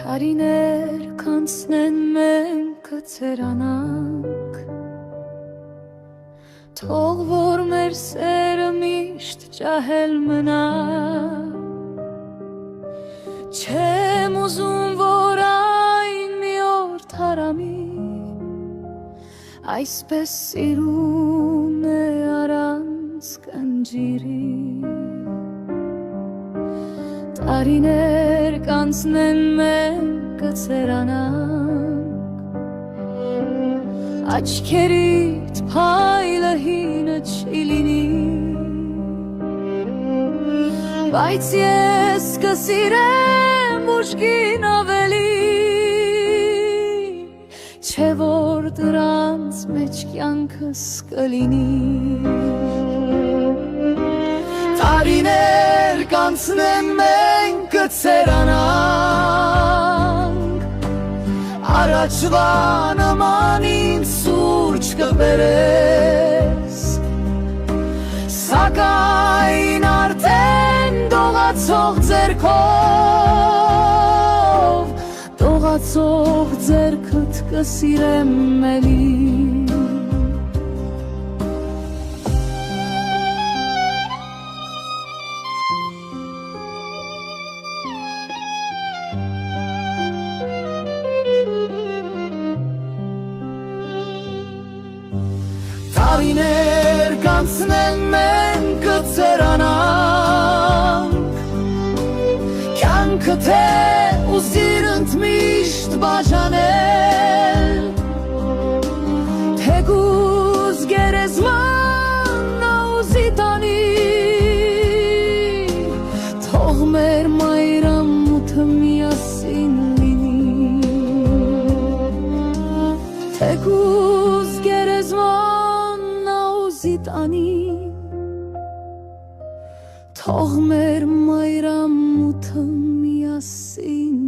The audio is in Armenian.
Տարիներ կանցնեն մենք կցերանանք, թող որ մեր սերը միշտ ջահել մնա, չեմ ուզում որ այն մի օր թարամի, այսպես սիրուն է առանց կնջիրի։ Տարիներ կանցնեն մենք կցերանանք, աչքերիդ փայլը հինը չի լինի, բայց ես կսիրեմ ուժգին ավելի, չէ որ դրանց մեջ կյանքս կլինի։ Տարիներ կանցնեն մենք կցերանանք, առաջվա նման ինձ սուրճ կբերես, սակայն արդեն դողացող ձերքդ կսիրեմ էլի։ Տարիներ կանցնեն մենք կցերանանք, կյանքը թե ուզիր ընդմիշտ բաժանել, թեկուզ գերեզման նա ուզի տանի, թող մեր մայրամութը միասին լինի, թեկուզ գերեզման զիտանի, թող մեր մայրամութը միասին